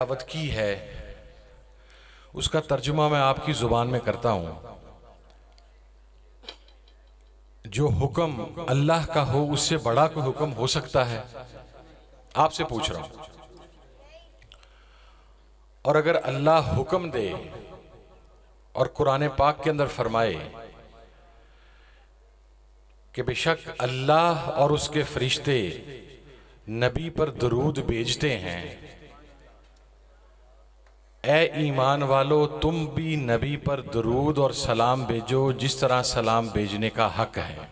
दावत की है उसका तर्जुमा मैं आपकी जुबान में करता हूं। जो हुक्म अल्लाह का हो उससे बड़ा कोई हुक्म हो सकता है? आपसे पूछ रहा हूं। और अगर अल्लाह हुक्म दे और कुरान पाक के अंदर फरमाए कि बेशक अल्लाह और उसके फरिश्ते नबी पर दरूद भेजते हैं, ए ईमान वालो तुम भी नबी पर दरूद और सलाम भेजो जिस तरह सलाम भेजने का हक है।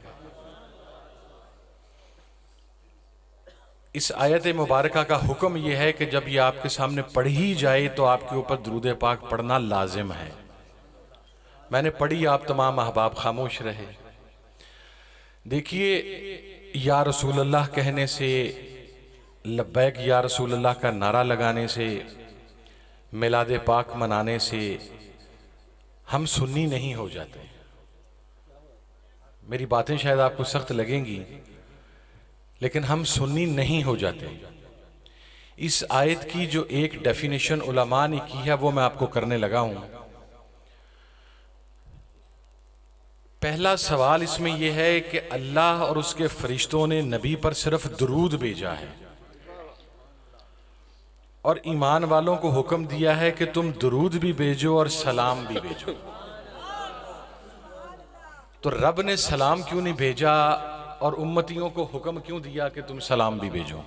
इस आयत मुबारका का हुक्म यह है कि जब ये आपके सामने पढ़ी ही जाए तो आपके ऊपर दरूद पाक पढ़ना लाजिम है। मैंने पढ़ी, आप तमाम अहबाब खामोश रहे। देखिए, या रसूल अल्लाह कहने से, लब्बैक या रसूल अल्लाह का नारा लगाने से, मिलाद पाक मनाने से हम सुन्नी नहीं हो जाते। मेरी बातें शायद आपको सख्त लगेंगी, लेकिन हम सुन्नी नहीं हो जाते। इस आयत की जो एक डेफिनेशन उलमा ने की है वो मैं आपको करने लगा हूं। पहला सवाल इसमें यह है कि अल्लाह और उसके फरिश्तों ने नबी पर सिर्फ दरूद भेजा है और ईमान वालों को हुक्म दिया है कि तुम दरूद भी भेजो और सलाम भी भेजो। तो रब ने सलाम क्यों नहीं भेजा और उम्मतियों को हुक्म क्यों दिया कि तुम सलाम भी भेजो?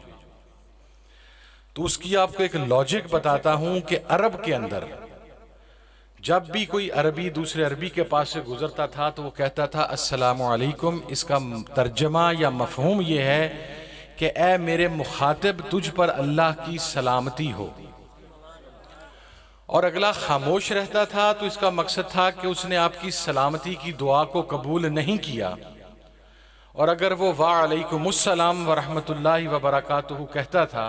तो उसकी आपको एक लॉजिक बताता हूं कि अरब के अंदर जब भी कोई अरबी दूसरे अरबी के पास से गुजरता था तो वो कहता था अस्सलामु अलैकुम। इसका तर्जमा या मफहूम ये है कि ए मेरे मुखातिब, तुझ पर अल्लाह की सलामती हो। और अगला खामोश रहता था तो इसका मकसद था कि उसने आपकी सलामती की दुआ को कबूल नहीं किया। और अगर वो वालैकुमुस्सलाम व रहमतुल्लाहि व बरकातुहू कहता था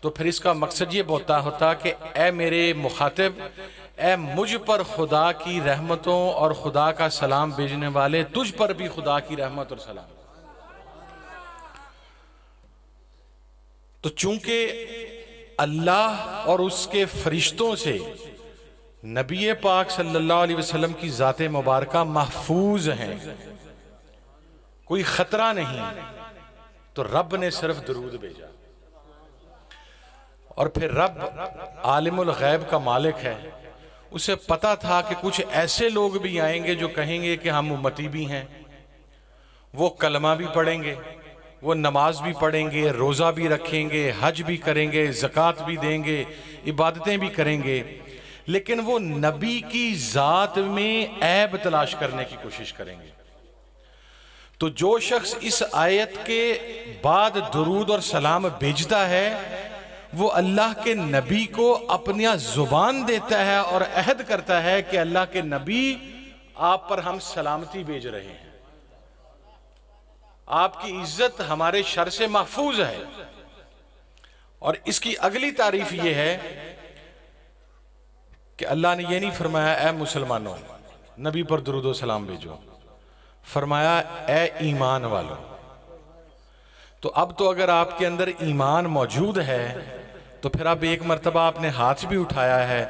तो फिर इसका मकसद ये होता कि ए मेरे मुखातिब, ए मुझ पर खुदा की रहमतों और खुदा का सलाम भेजने वाले, तुझ पर भी खुदा की रहमत और सलाम। तो चूंकि अल्लाह और उसके फरिश्तों से नबी पाक सल्लल्लाहु अलैहि वसल्लम की ज़ाते मुबारका महफूज हैं, कोई खतरा नहीं, तो रब ने सिर्फ दरूद भेजा। और फिर रब आलिमुल गैब का मालिक है, उसे पता था कि कुछ ऐसे लोग भी आएंगे जो कहेंगे कि हम उम्मती भी हैं। वो कलमा भी पढ़ेंगे, वो नमाज भी पढ़ेंगे, रोज़ा भी रखेंगे, हज भी करेंगे, ज़कात भी देंगे, इबादतें भी करेंगे, लेकिन वो नबी की ज़ात में ऐब तलाश करने की कोशिश करेंगे। तो जो शख्स इस आयत के बाद दरूद और सलाम भेजता है वो अल्लाह के नबी को अपनी जुबान देता है और अहद करता है कि अल्लाह के नबी, आप पर हम सलामती भेज रहे हैं, आपकी इज्जत हमारे शर से महफूज है। और इसकी अगली तारीफ यह है कि अल्लाह ने यह नहीं फरमाया ए मुसलमानों नबी पर दुरूद और सलाम भेजो, फरमाया ए ईमान वालों। तो अब तो अगर आपके अंदर ईमान मौजूद है तो फिर अब एक मर्तबा आपने हाथ भी उठाया है।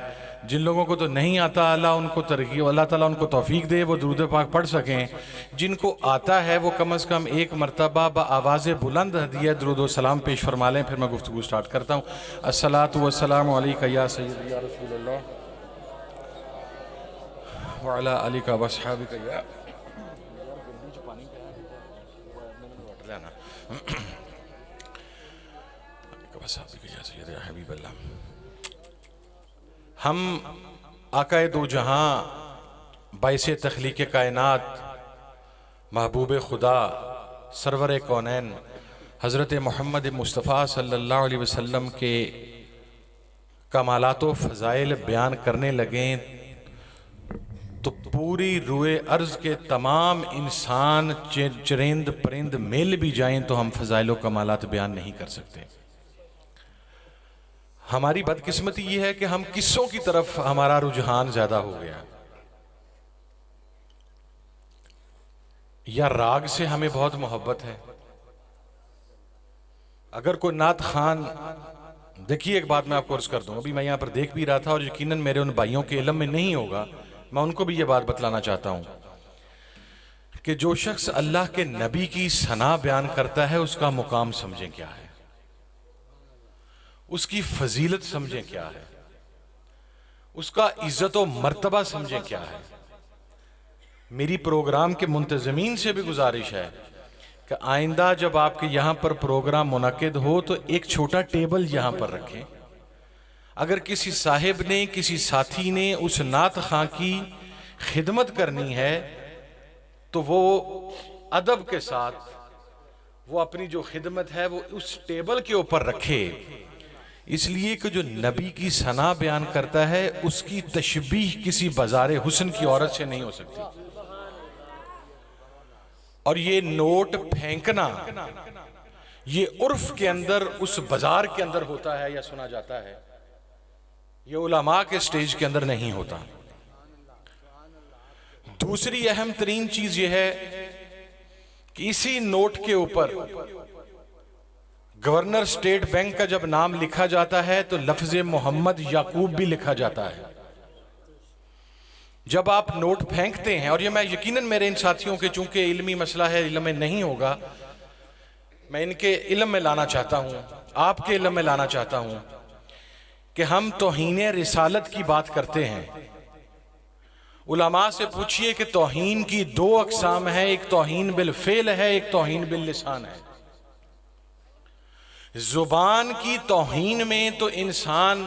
जिन लोगों को तो नहीं आता, अल्लाह उनको तरकीब, अल्लाह ताला उनको तौफीक दे वो दुरूद पाक पढ़ सकें। जिनको आता है वो कम से कम एक मर्तबा आवाज़ बुलंद हदिया दुरूद और सलाम पेश फरमा लें। फिर मैं गुफ्तगू स्टार्ट करता हूँ। अस्सलातु वस्सलामु अलैका या सय्यदी या रसूलल्लाह व अला आलिका व अस्हाबिका या हम आकाए दो जहां बाइसे तख्लीक कायनात महबूब खुदा सरवर कौनैन हज़रत मोहम्मद मुस्तफ़ा सल्लल्लाहु अलैहि वसल्लम के कमालात व फ़ज़ाइल बयान करने लगें तो पूरी रुए अर्ज़ के तमाम इंसान चरिंद परिंद मिल भी जाएं तो हम फ़ज़ाइल व कमालात बयान नहीं कर सकते। हमारी बदकिस्मती ये है कि हम किस्सों की तरफ हमारा रुझान ज्यादा हो गया, या राग से हमें बहुत मोहब्बत है। अगर कोई नात खान देखिए, एक बात मैं आपको अर्ज कर दूं, अभी मैं यहाँ पर देख भी रहा था और यकीनन मेरे उन भाइयों के इल्म में नहीं होगा, मैं उनको भी ये बात बतलाना चाहता हूं कि जो शख्स अल्लाह के नबी की सना बयान करता है उसका मुकाम समझें क्या है, उसकी फजीलत समझें क्या है, उसका इज्जत और मर्तबा समझें क्या है। मेरी प्रोग्राम के मुंतजमीन से भी गुजारिश है कि आइंदा जब आपके यहाँ पर प्रोग्राम मुनक्किद हो तो एक छोटा टेबल यहाँ पर रखें। अगर किसी साहिब ने, किसी साथी ने उस नात खां की खिदमत करनी है तो वो अदब के साथ वो अपनी जो खिदमत है वो उस टेबल के ऊपर रखे, इसलिए कि जो नबी की सना बयान करता है उसकी तशबीह किसी बाज़ारे हुस्न की औरत से नहीं हो सकती। और ये नोट फेंकना ये उर्फ के अंदर उस बाजार के अंदर होता है या सुना जाता है, ये उलमा के स्टेज के अंदर नहीं होता। दूसरी अहम तरीन चीज ये है कि इसी नोट के ऊपर गवर्नर स्टेट बैंक का जब नाम लिखा जाता है तो लफ्ज मोहम्मद याकूब भी लिखा जाता है। जब आप नोट फेंकते हैं, और ये मैं यकीनन मेरे इन साथियों के चूंकि इल्मी मसला है, इल्म में नहीं होगा, मैं इनके इल्म में लाना चाहता हूं, आपके इल्म में लाना चाहता हूं कि हम तौहीन रिसालत की बात करते हैं। उलमा से पूछिए कि तौहीन की दो अकसाम है, एक तौहीन बिल फेल है, एक तौहीन बिल लिसान है। जुबान की तौहीन में तो इंसान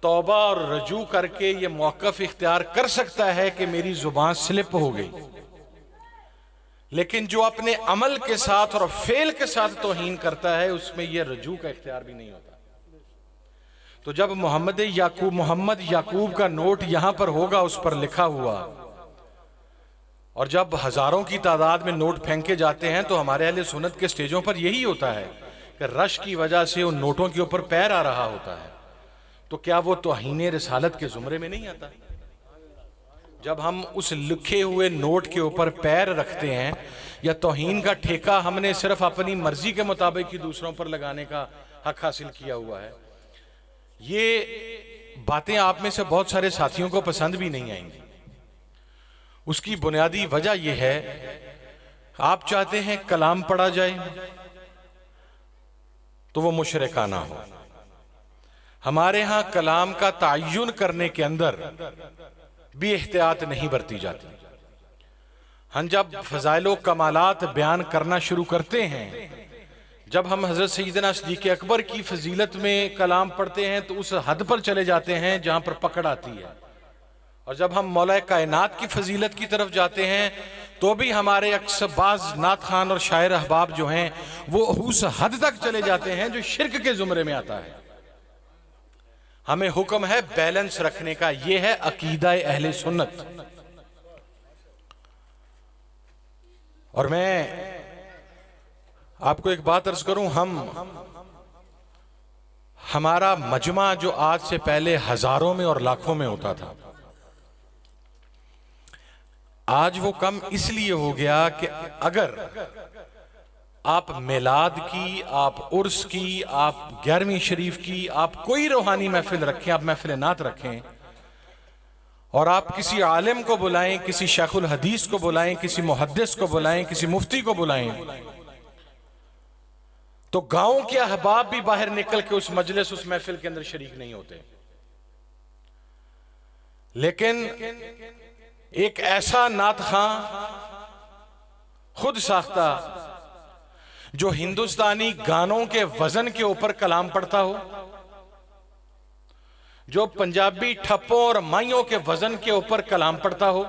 तौबा और रजू करके ये मौक़िफ़ इख्तियार कर सकता है कि मेरी जुबान स्लिप हो गई, लेकिन जो अपने अमल के साथ और फेल के साथ तौहीन करता है उसमें यह रजू का इख्तियार भी नहीं होता। तो जब मोहम्मद याकूब का नोट यहां पर होगा उस पर लिखा हुआ, और जब हजारों की तादाद में नोट फेंके जाते हैं तो हमारे अहले सुन्नत के स्टेजों पर यही होता है कि रश की वजह से उन नोटों के ऊपर पैर आ रहा होता है। तो क्या वो तौहीन रिसालत के जुमरे में नहीं आता? जब हम उस लिखे हुए नोट के ऊपर पैर रखते हैं, या तौहीन का ठेका हमने सिर्फ अपनी मर्जी के मुताबिक ही दूसरों पर लगाने का हक हासिल किया हुआ है। ये बातें आप में से बहुत सारे साथियों को पसंद भी नहीं आएंगी। उसकी बुनियादी वजह यह है, आप चाहते हैं कलाम पढ़ा जाए तो वो मुशरिकाना हो। हमारे यहां कलाम का तायुन करने के अंदर भी एहतियात नहीं बरती जाती। हम जब फजाइलो कमालात बयान करना शुरू करते हैं, जब हम हजरत सैयदना सिद्दीक़ अकबर की फजीलत में कलाम पढ़ते हैं तो उस हद पर चले जाते हैं जहां पर पकड़ आती है, और जब हम मौला कायनात की फजीलत की तरफ जाते हैं तो भी हमारे अक्सर बाज नात खान और शायर अहबाब जो हैं वो उस हद तक चले जाते हैं जो शिर्क के जुमरे में आता है। हमें हुक्म है बैलेंस रखने का, यह है अकीदा अहले सुन्नत। और मैं आपको एक बात अर्ज करूं, हमारा मजमा जो आज से पहले हजारों में और लाखों में होता था, आज वो कम इसलिए हो गया कि अगर आप मिलाद की, आप उर्स की, आप 11वीं शरीफ की, आप कोई रूहानी महफिल रखें, आप महफिल नात रखें, और आप किसी आलिम को बुलाएं, किसी शेखुल हदीस को बुलाएं, किसी मुहद्दिस को बुलाएं, किसी मुफ्ती को बुलाएं, तो गांव के अहबाब भी बाहर निकल के उस मजलिस, उस महफिल के अंदर शरीक नहीं होते। लेकिन एक ऐसा नात खां खुद साख्ता जो हिंदुस्तानी गानों के वजन के ऊपर कलाम पढ़ता हो, जो पंजाबी ठप्पों और माइयों के वजन के ऊपर कलाम पढ़ता हो,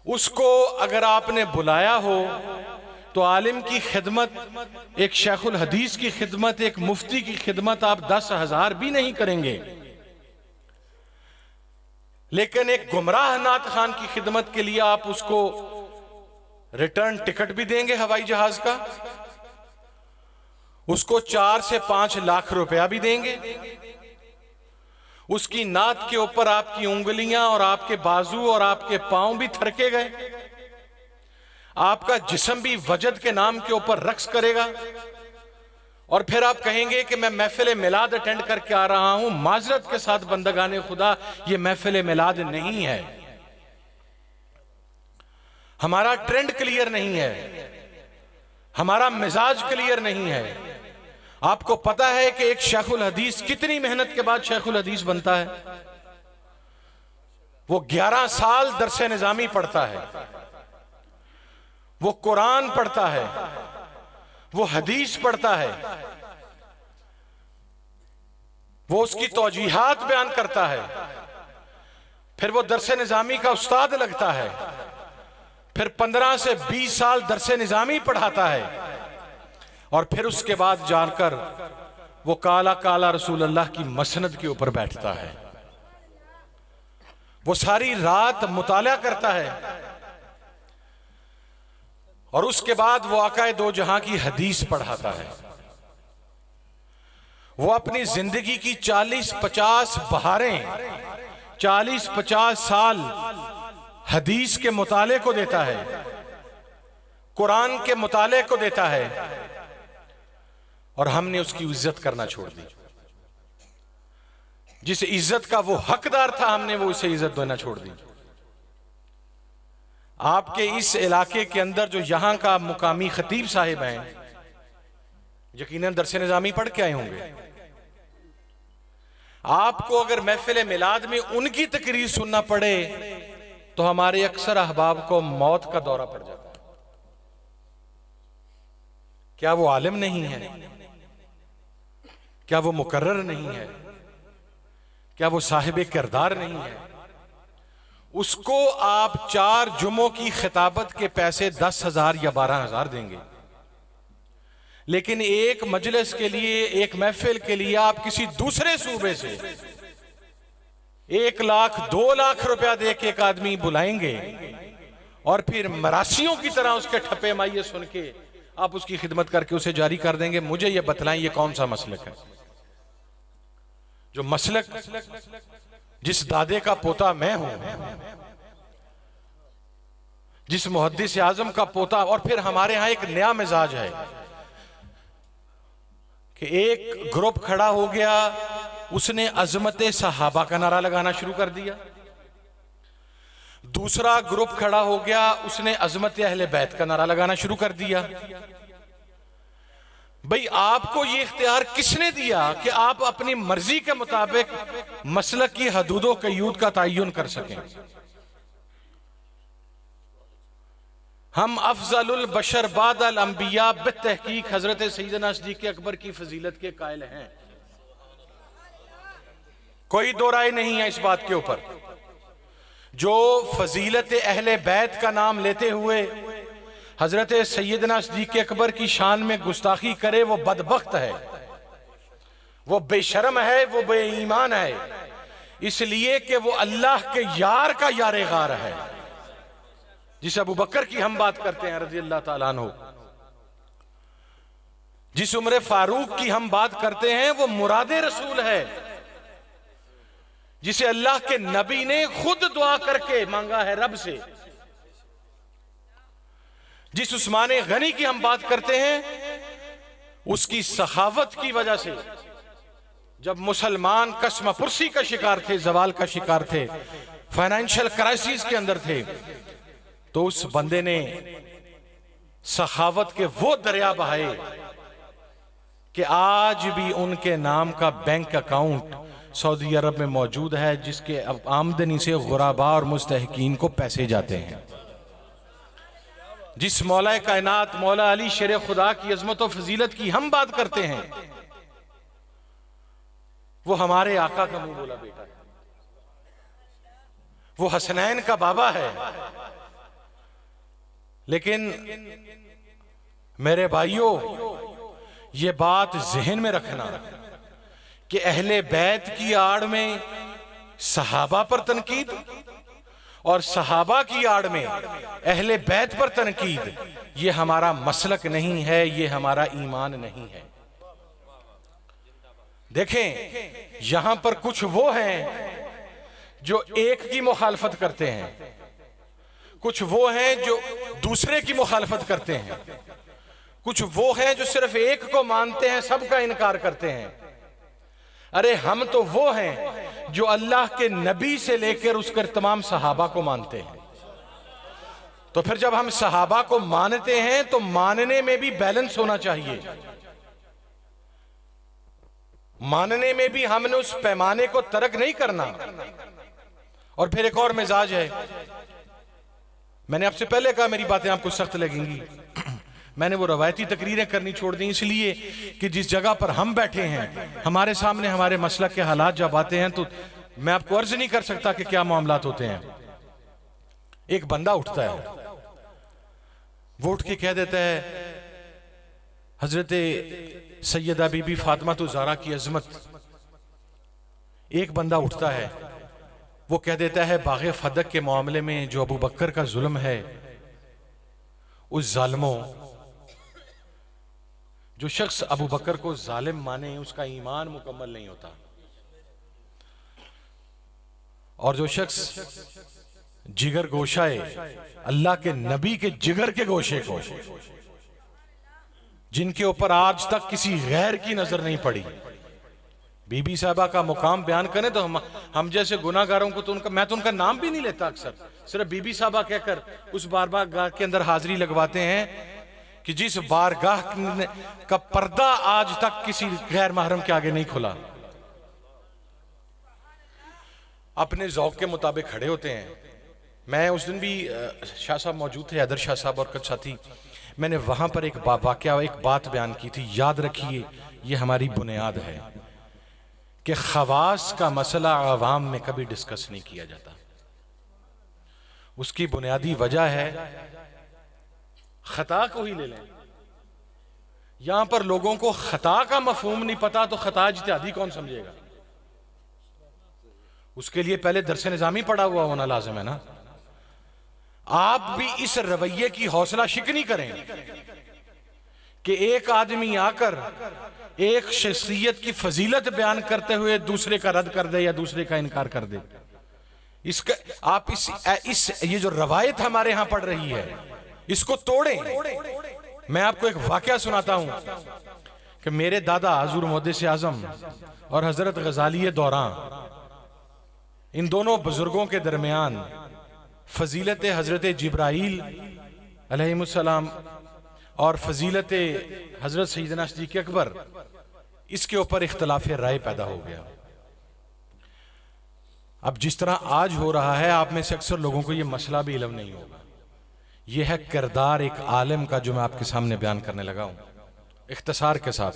उसको अगर आपने बुलाया हो तो आलिम की खिदमत, एक शेखुल हदीस की खिदमत, एक मुफ्ती की खिदमत आप 10,000 भी नहीं करेंगे, लेकिन एक गुमराह नात खान की खिदमत के लिए आप उसको रिटर्न टिकट भी देंगे हवाई जहाज का, उसको 4 से 5 लाख रुपया भी देंगे, उसकी नात के ऊपर आपकी उंगलियां और आपके बाजू और आपके पांव भी थरके गए, आपका जिस्म भी वजद के नाम के ऊपर रक्स करेगा, और फिर आप कहेंगे कि मैं महफिल मिलाद अटेंड करके आ रहा हूं। माजरत के साथ बंदगाने खुदा, ये महफिल मिलाद नहीं है। हमारा ट्रेंड क्लियर नहीं है, हमारा मिजाज क्लियर नहीं है। आपको पता है कि एक शेखुल हदीस कितनी मेहनत के बाद शेखुल हदीस बनता है? वो 11 साल दरसे निजामी पढ़ता है, वो कुरान पढ़ता है, वो हदीस पढ़ता है, वो उसकी तौजीहात बयान करता है, फिर वो दरसे निजामी का उस्ताद लगता है, फिर 15 से 20 साल दरसे निजामी पढ़ाता है, और फिर उसके बाद जानकर वो काला काला रसूल अल्लाह की मसनद के ऊपर बैठता है। वो सारी रात मुताला करता है और उसके बाद वो आकाए दो जहां की हदीस पढ़ाता है। वो अपनी जिंदगी की 40-50 बहारें, 40-50 साल हदीस के मुताले को देता है, कुरान के मुताले को देता है, और हमने उसकी इज्जत करना छोड़ दी। जिस इज्जत का वो हकदार था, हमने वो उसे इज्जत देना छोड़ दी। आपके इस इलाके के अंदर जो यहां का मुकामी खतीब साहिब हैं, यकीनन दरसे निजामी पढ़ के आए होंगे। आपको अगर महफिल मिलाद में उनकी तकरीर सुनना पड़े तो हमारे अक्सर अहबाब को मौत का दौरा पड़ जाता है। क्या वो आलिम नहीं है? क्या वो मुकर्रर नहीं है? क्या वो साहिब किरदार नहीं है? उसको आप 4 जुमों की खिताबत के पैसे 10,000 या 12,000 देंगे, लेकिन एक मजलिस के लिए, एक महफिल के लिए आप किसी दूसरे सूबे से 1 लाख 2 लाख रुपया दे के एक आदमी बुलाएंगे और फिर मरासियों की तरह उसके ठप्पे माइये सुन के आप उसकी खिदमत करके उसे जारी कर देंगे। मुझे ये बतलाएं, ये कौन सा मसलक है? जो मसलक जिस दादे का पोता मैं हूं, जिस मुहद्दिस आजम का पोता, और फिर हमारे यहां एक नया मिजाज है कि एक ग्रुप खड़ा हो गया, उसने अजमत सहाबा का नारा लगाना शुरू कर दिया। दूसरा ग्रुप खड़ा हो गया, उसने अजमत अहले बैत का नारा लगाना शुरू कर दिया। भाई, आपको ये इख्तियार किसने दिया कि आप अपनी मर्जी के मुताबिक मसलक की हदूदो कयूद का तयन कर सकें? हम अफजलुल बशर बादल अंबिया बितहकीक हजरत सैयदना सिद्दीक़ अकबर की फजीलत के कायल हैं। कोई दो राय नहीं है इस बात के ऊपर। जो फजीलत अहले बैत का नाम लेते हुए हजरत सैयदना सिद्दीक़ अकबर की शान में गुस्ताखी करे, वो बदबख्त है, वो बेशर्म है, वो बेईमान है, इसलिए कि वो अल्लाह के यार का यारे गार है। जिस अबू बकर की हम बात करते हैं रज़ी अल्लाह ताला अन्हु, जिस उमर फारूक की हम बात करते हैं, वो मुरादे रसूल है, जिसे अल्लाह के नबी ने खुद दुआ करके मांगा है रब से। जिस उस्मान गनी की हम बात करते हैं, उसकी सखावत की वजह से जब मुसलमान कसम पुरसी का शिकार थे, जवाल का शिकार थे, फाइनेंशियल क्राइसिस के अंदर थे, तो उस बंदे ने सखावत के वो दरिया बहाए कि आज भी उनके नाम का बैंक अकाउंट सऊदी अरब में मौजूद है, जिसके आमदनी से गुराबा और मुस्तहकीन को पैसे जाते हैं। जिस मौला कायनात मौला अली शेर खुदा की अजमत और फजीलत की हम बात करते हैं, वो हमारे आका का मुंह बोला बेटा है, वो हसनैन का बाबा है। लेकिन मेरे भाइयों, ये बात जहन में रखना कि अहले बैत की आड़ में सहाबा पर तनकीद और सहाबा की आड़ में अहले बैत पर तनकीद, ये हमारा मसलक नहीं है, ये हमारा ईमान नहीं है। देखें, यहां पर कुछ वो हैं जो एक की मुखालफत करते हैं, कुछ वो हैं जो दूसरे की मुखालफत करते हैं, कुछ वो हैं जो सिर्फ एक को मानते हैं, सबका इनकार करते हैं। अरे हम तो वो हैं जो अल्लाह के नबी से लेकर उसके तमाम सहाबा को मानते हैं। तो फिर जब हम सहाबा को मानते हैं तो मानने में भी बैलेंस होना चाहिए। मानने में भी हमने उस पैमाने को तर्क नहीं करना। और फिर एक और मिजाज है, मैंने आपसे पहले कहा मेरी बातें आपको सख्त लगेंगी। मैंने वो रवायती तकरीरें करनी छोड़ दी इसलिए कि जिस जगह पर हम बैठे हैं, हमारे सामने हमारे मसलक के हालात जब आते हैं तो मैं आपको अर्ज नहीं कर सकता कि क्या मामलात होते हैं। एक बंदा उठता है, वो उठ के कह देता है हजरत सैयदा बीबी फातिमा तो ज़हरा की अजमत। एक बंदा उठता है, वो कह देता है बाग़े फदक के मामले में जो अबू बकर का जुल्म है, उस जालिमों, जो शख्स अबू बकर को जालिम माने उसका ईमान मुकम्मल नहीं होता। और जो शख्स जिगर गोशाए अल्लाह के नबी के जिगर के गोशे को, जिनके ऊपर आज तक किसी गैर की नजर नहीं पड़ी, बीबी साहबा का मुकाम बयान करें तो हम जैसे गुनाहगारों को तो मैं तो उनका नाम भी नहीं लेता, अक्सर सिर्फ बीबी साहबा कहकर उस बारगाह के अंदर हाजिरी लगवाते हैं कि जिस बारगाह का पर्दा आज तक किसी गैर महरम के आगे नहीं खुला। अपने जौक के मुताबिक खड़े होते हैं। मैं उस दिन भी शाह साहब मौजूद थे, हैदर शाह साहब और कुछ साथी, मैंने वहां पर एक वाकया, एक बात बयान की थी। याद रखिए ये हमारी बुनियाद है कि खवास का मसला आवाम में कभी डिस्कस नहीं किया जाता। उसकी बुनियादी वजह है, खता को ही ले लें, यहां पर लोगों को खता का मफहूम नहीं पता तो खता इज्तिहादी कौन समझेगा? उसके लिए पहले दरसे निजामी पड़ा हुआ होना लाजिम है ना। आप भी इस रवैये की हौसला शिकनी करें कि एक आदमी आकर एक शख्सियत की फजीलत बयान करते हुए दूसरे का रद्द कर दे या दूसरे का इनकार कर दे। इसका आप इस ये जो रवायत हमारे यहां पड़ रही है, इसको तोड़ें। मैं आपको एक वाकया सुनाता हूं कि मेरे दादा हजूर मुहद्दिस आजम और हजरत गजाली दौरान, इन दोनों बुजुर्गों के दरमियान फजीलत हजरत जिब्राइल अलैहिस्सलाम और फजीलत हजरत सैयदना सिद्दीक़ अकबर, इसके ऊपर इख्तिलाफ राय पैदा हो गया। अब जिस तरह आज हो रहा है, आप में से अक्सर लोगों को यह मसला भी इल्म नहीं होगा। यह है किरदार एक आलिम का जो मैं आपके सामने बयान करने लगा हूं इख्तिसार के साथ।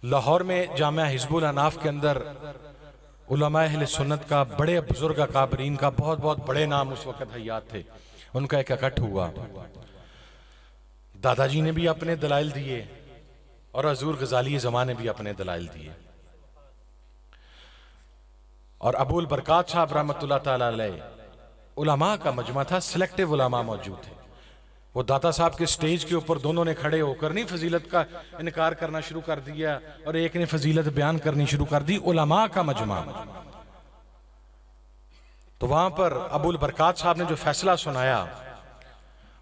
लाहौर में जामिया हिज़्बुल अनाफ के अंदर उलमा अहले सुन्नत का, बड़े बुजुर्ग अकाबरीन का बहुत बहुत बड़े नाम उस वक्त हयात थे, उनका एक इकट्ठ हुआ। दादाजी ने भी अपने दलाइल दिए और हजूर गजाली ज़मां ने भी अपने दलाइल दिए। और अबुल बरकात साहब रहमतुल्लाह ताला अलैह, उलमा का मजमा था, सिलेक्टिव उलमा मौजूद थे। वो दाता साहब के स्टेज के ऊपर दोनों ने खड़े होकर नहीं फजीलत का इनकार करना शुरू कर दिया और एक ने फजीलत बयान करनी शुरू कर दी, उलमा का मजमा। तो वहां पर अबुल बरकात साहब ने जो फैसला सुनाया,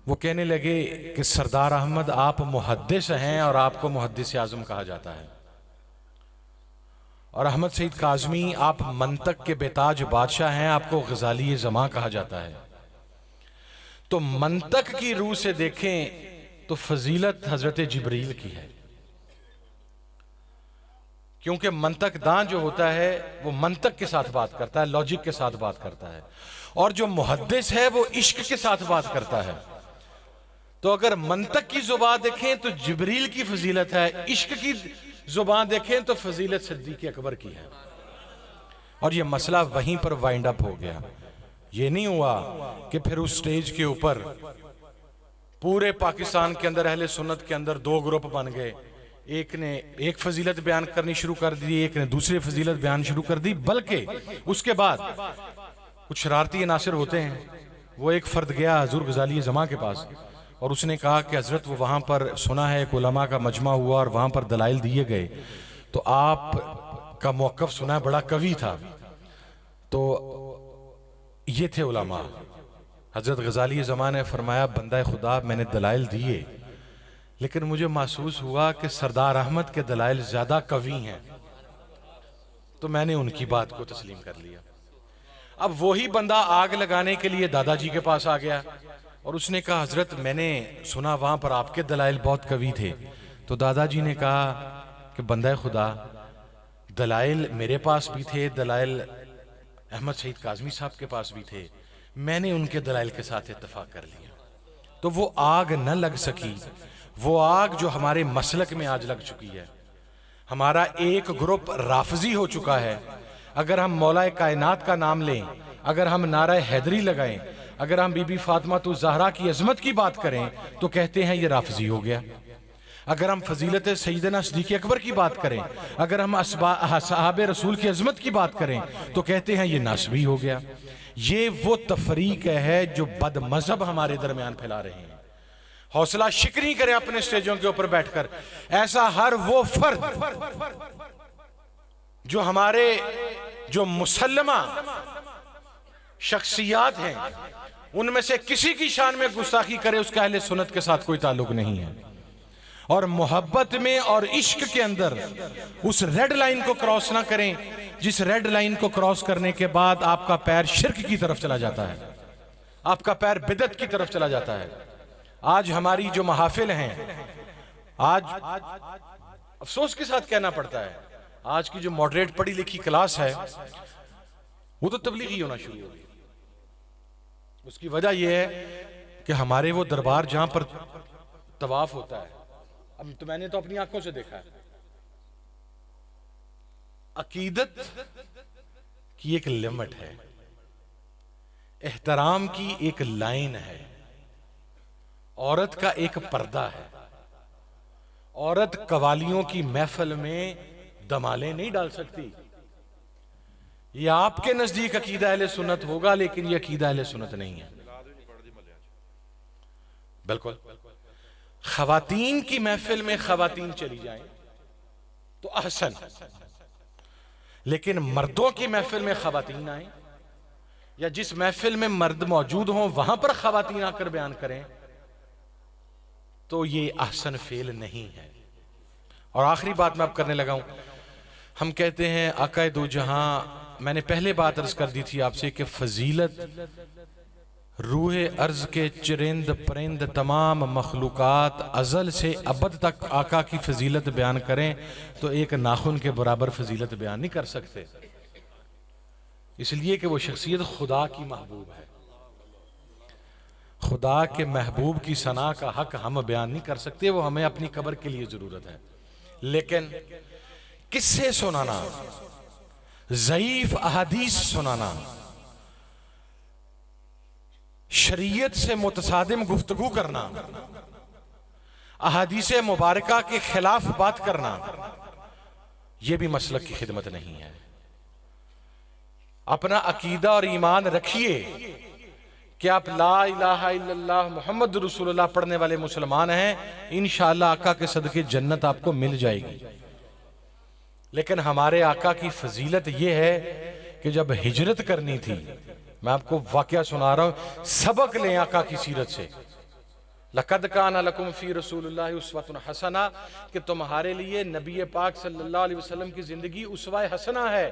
वो कहने लगे कि सरदार अहमद आप मुहद्दिस हैं और आपको मुहद्दिस आजम कहा जाता है, और अहमद सईद काज़मी आप मंतक के बेताज बादशाह हैं, आपको गजाली ज़मां कहा जाता है। तो मंतक की रूह से देखें तो फजीलत हजरत जिब्रील की है, क्योंकि मंतक दां जो होता है वो मंतक के साथ बात करता है, लॉजिक के साथ बात करता है, और जो मुहद्दिस है वो इश्क के साथ बात करता है। तो अगर मंतक की जुबान देखें तो जिब्रील की फजीलत है, इश्क की जुबान देखें तो फजीलत सिद्दीक़ अकबर की है। और ये मसला वहीं पर वाइंड अप हो गया। ये नहीं हुआ कि फिर उस स्टेज के ऊपर पूरे पाकिस्तान के अंदर अहले सुन्नत के अंदर दो ग्रुप बन गए, एक ने एक फजीलत बयान करनी शुरू कर दी, एक ने दूसरी फजीलत बयान शुरू कर दी। बल्कि उसके बाद कुछ शरारती नासिर होते हैं, वो एक फर्द गया हजूर गजाली ज़मां के पास और उसने कहा कि हजरत वो वहाँ पर सुना है एक उलमा का मजमा हुआ और वहाँ पर दलाइल दिए गए, तो आप का मौक़िफ़ सुना है बड़ा कवि था। तो ये थे उलमा। हजरत गजाली ज़मां ने फरमाया बंदा खुदा मैंने दलाइल दिए, लेकिन मुझे महसूस हुआ कि सरदार अहमद के दलाइल ज्यादा कवी हैं, तो मैंने उनकी बात को तस्लीम कर लिया। अब वही बंदा आग लगाने के लिए दादाजी के पास आ गया और उसने कहा, हजरत मैंने सुना वहां पर आपके दलाइल बहुत कवी थे। तो दादाजी ने कहा कि बंदा खुदा, दलाइल मेरे पास भी थे, दलाइल अहमद शहीद काज़मी साहब के पास भी थे, मैंने उनके दलाइल के साथ इत्तेफाक कर लिया। तो वो आग न लग सकी, वो आग जो हमारे मसलक में आज लग चुकी है। हमारा एक ग्रुप राफजी हो चुका है। अगर हम मौलाए कायनात का नाम लें, अगर हम नारा हैदरी लगाएं, अगर हम बीबी फातिमा तो ज़हरा की अजमत की बात करें तो कहते हैं ये राफजी हो गया। अगर हम फजीलत सैयदना सिद्दीक़ अकबर की बात करें, अगर हम सहाबे रसूल की अजमत की बात करें तो कहते हैं ये नासबी हो गया। ये वो तफरीक है जो बद मजहब हमारे दरमियान फैला रहे हैं। हौसला शिकनी करें अपने स्टेजों के ऊपर बैठकर। ऐसा हर वो फर्द जो हमारे जो मुसल्लमा शख्सियात हैं उनमें से किसी की शान में गुस्ताखी करे, उसका अहले सुन्नत के साथ कोई ताल्लुक नहीं है। और मोहब्बत में और इश्क के अंदर उस रेड लाइन को क्रॉस ना करें जिस रेड लाइन को क्रॉस करने के बाद आपका पैर शिर्क की तरफ चला जाता है, आपका पैर बिदअत की तरफ चला जाता है। आज हमारी जो महफिल हैं, आज अफसोस के साथ कहना पड़ता है, आज की जो मॉडरेट पढ़ी लिखी क्लास है वो तो तबलीगी होना शुरू हो गई। उसकी वजह यह है कि हमारे वो दरबार जहां पर तवाफ होता है, अब तो मैंने तो अपनी आंखों से देखा है, अकीदत की एक लिमिट है, एहतराम की एक लाइन है, औरत का एक पर्दा है। औरत कवालियों की महफिल में दमाले नहीं डाल सकती। ये आपके नजदीक अकीदा अहले सुन्नत होगा, लेकिन ये अकीदा अहले सुन्नत नहीं है। बिल्कुल खवातीन की महफिल में खवातीन चली जाएं तो अहसन, लेकिन मर्दों की महफिल में खवातीन आए या जिस महफिल में मर्द मौजूद हों वहां पर खवातीन आकर बयान करें तो ये अहसन फेल नहीं है। और आखिरी बात मैं अब करने लगा हूं। हम कहते हैं आकाए दो जहां, मैंने पहले बात अर्ज कर दी थी आपसे कि फजीलत रूहे अर्ज के चरिंद परिंद तमाम मखलूकात अजल से अबद तक आका की फजीलत बयान करें तो एक नाखून के बराबर फजीलत बयान नहीं कर सकते, इसलिए कि वो शख्सियत खुदा की महबूब है। खुदा के महबूब की सना का हक हम बयान नहीं कर सकते, वो हमें अपनी कब्र के लिए जरूरत है। लेकिन किस्से सुनाना, ज़ईफ अहादीस सुनाना, शरीयत से मुतसादिम गुफ्तगू करना, अहादीस मुबारका के खिलाफ बात करना, यह भी मसलक की खिदमत नहीं है। अपना अकीदा और ईमान रखिए कि आप ला इलाहा इल्लल्लाह मुहम्मद रसूलुल्लाह पढ़ने वाले मुसलमान हैं, इंशाअल्लाह आका के सदके जन्नत आपको मिल जाएगी। लेकिन हमारे आका की फजीलत यह है कि जब हिजरत करनी थी, मैं आपको वाकया सुना रहा हूं, सबक लें आका की सीरत से। लक़द काना लकुम फी रसूलिल्लाहि उस्वतुन हसना, कि तुम्हारे लिए नबी पाक सल्लल्लाहु अलैहि वसल्लम की जिंदगी उस्वा हसना है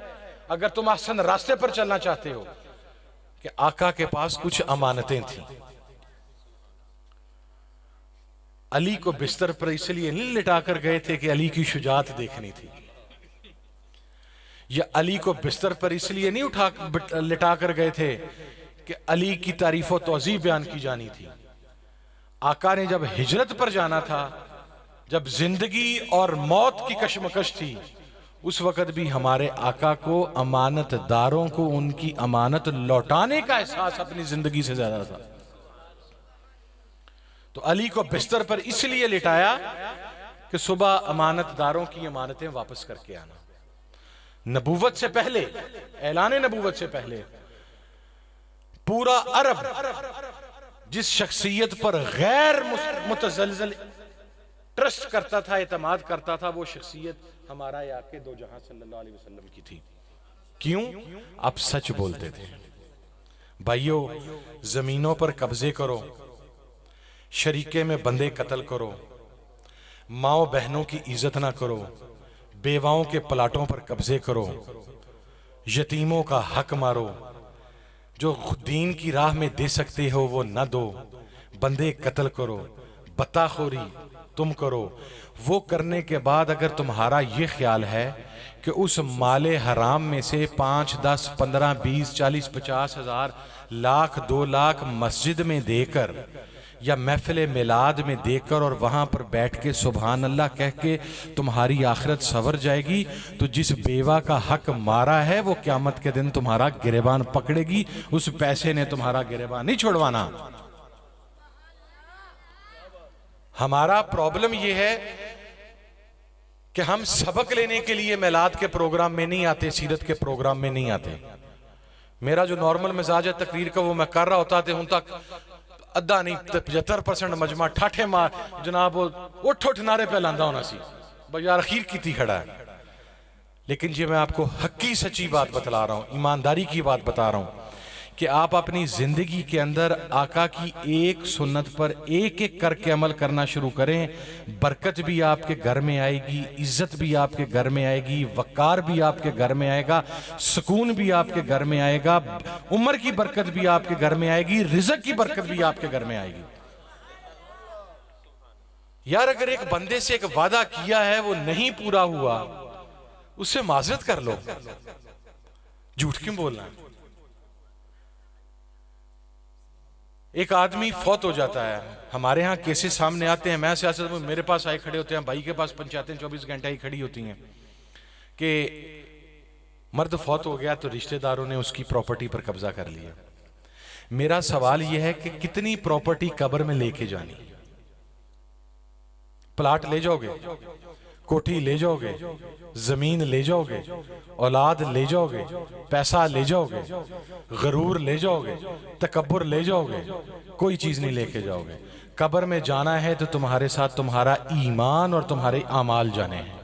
अगर तुम हसन रास्ते पर चलना चाहते हो। कि आका के पास कुछ अमानतें थी। अली को बिस्तर पर इसलिए नहीं लिटाकर गए थे कि अली की शुजात देखनी थी, या अली को बिस्तर पर इसलिए नहीं लिटा कर गए थे कि अली की तारीफ और तौज़ीह बयान की जानी थी। आका ने जब हिजरत पर जाना था, जब जिंदगी और मौत की कशमकश थी, उस वक्त भी हमारे आका को अमानतदारों को उनकी अमानत लौटाने का एहसास अपनी जिंदगी से ज्यादा था। तो अली को बिस्तर पर इसलिए लिटाया कि सुबह अमानतदारों की अमानतें वापस करके आना। नबूवत से पहले, ऐलान नबूवत से पहले पूरा अरब जिस शख्सियत पर गैर मुतज़लज़ल ट्रस्ट करता था, एतमाद करता था, वो शख्सियत हमारा आके दो जहां सल्लल्लाहु अलैहि वसल्लम की थी। क्यों? आप सच बोलते थे। भाइयों, जमीनों पर कब्जे करो, शरीके में बंदे कत्ल करो, माओ बहनों की इज्जत ना करो, बेवाओं के प्लाटों पर कब्जे करो, यतीमों का हक मारो, जो दीन की राह में दे सकते हो वो न दो, बंदे कत्ल करो, बत्ताखोरी तुम करो। वो करने के बाद अगर तुम्हारा ये ख्याल है कि उस माले हराम में से 5, 10, 15, 20, 40, 50 हजार, लाख, 2 लाख मस्जिद में देकर या महफिल मिलाद में देकर और वहां पर बैठ के सुभान अल्लाह कह के तुम्हारी आखिरत सवर जाएगी, तो जिस बेवा का हक मारा है वो क़यामत के दिन तुम्हारा गिरेबान पकड़ेगी। उस पैसे ने तुम्हारा गिरेबान नहीं छोड़वाना। हमारा प्रॉब्लम यह है कि हम सबक लेने के लिए मिलाद के प्रोग्राम में नहीं आते, सीरत के प्रोग्राम में नहीं आते। मेरा जो नॉर्मल मिजाज है तकरीर का वो मैं कर रहा होता हूं तक अद्धा नहीं 75% मजमा ठाठे मार जनाब उठ उठ नारे पे लांदा होना सी बाजार अखीर की खड़ा है। लेकिन जी मैं आपको हक्की सच्ची बात बतला रहा हूं, ईमानदारी की बात बता रहा हूं कि आप अपनी जिंदगी के अंदर आका की एक सुन्नत पर एक एक करके अमल करना शुरू करें, बरकत भी आपके घर में आएगी, इज्जत भी आपके घर में आएगी, वकार भी आपके घर में आएगा, सुकून भी आपके घर में आएगा, उम्र की बरकत भी आपके घर में आएगी, रिज़्क़ की बरकत भी आपके घर में आएगी। यार अगर एक बंदे से एक वादा किया है वो नहीं पूरा हुआ, उससे माजरत कर लो, झूठ क्यों बोलना है। एक आदमी फौत हो जाता है, हमारे यहाँ केसेस सामने आते हैं, मैं सियासत में मेरे पास आए खड़े होते हैं, भाई के पास पंचायतें 24 घंटे ही खड़ी होती हैं कि मर्द फौत हो गया तो रिश्तेदारों ने उसकी प्रॉपर्टी पर कब्जा कर लिया। मेरा सवाल यह है कि कितनी प्रॉपर्टी कब्र में लेके जानी? प्लाट ले जाओगे, कोठी ले जाओगे, जमीन ले जाओगे, औलाद ले जाओगे, पैसा ले जाओगे, गरूर ले जाओगे, तकब्बुर ले जाओगे, कोई चीज नहीं लेके जाओगे। कब्र में जाना है तो तुम्हारे साथ तुम्हारा ईमान और तुम्हारे आमाल जाने हैं।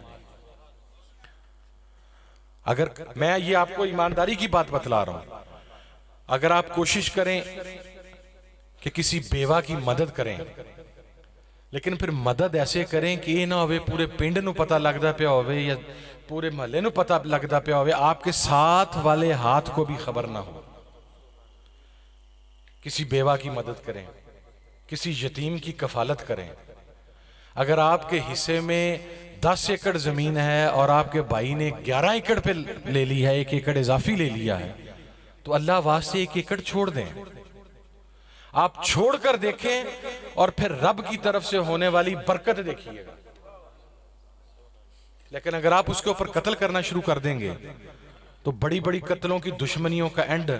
अगर मैं ये आपको ईमानदारी की बात बतला रहा हूं, अगर आप कोशिश करें कि किसी बेवा की मदद करें, लेकिन फिर मदद ऐसे करें कि ये ना होवे पूरे पिंड नूं पता लगदा पिया होवे या पूरे महल्ले नूं पता लगदा पिया होवे, आपके साथ वाले हाथ को भी खबर ना हो। किसी बेवा की मदद करें, किसी यतीम की कफालत करें। अगर आपके हिस्से में 10 एकड़ जमीन है और आपके भाई ने 11 एकड़ पे ले ली है, 1 एकड़ इजाफी ले लिया है, तो अल्लाह वास्ते 1 एकड़ छोड़ दें। आप छोड़कर देखें और फिर रब की तरफ से होने वाली बरकत देखिएगा। लेकिन अगर आप उसके ऊपर कत्ल करना शुरू कर देंगे तो बड़ी बड़ी कत्लों की दुश्मनियों का एंड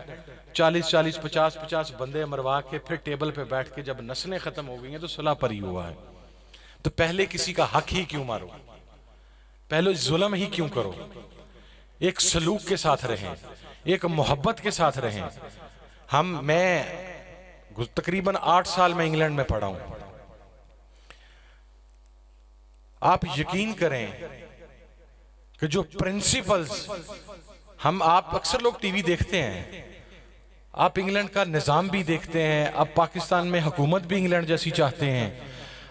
40-40, 50-50 बंदे मरवा के फिर टेबल पे बैठ के जब नस्लें खत्म हो गई हैं तो सुलह पर ही हुआ है। तो पहले किसी का हक ही क्यों मारो, पहले जुल्म ही क्यों करो। एक सलूक के साथ रहें, एक मोहब्बत के साथ रहें। मैं तकरीबन 8 साल में इंग्लैंड में पढ़ा हूं। आप यकीन करें कि जो प्रिंसिपल्स आप अक्सर लोग टीवी देखते हैं, आप इंग्लैंड का निजाम भी देखते हैं, अब पाकिस्तान में हुकूमत भी इंग्लैंड जैसी चाहते हैं,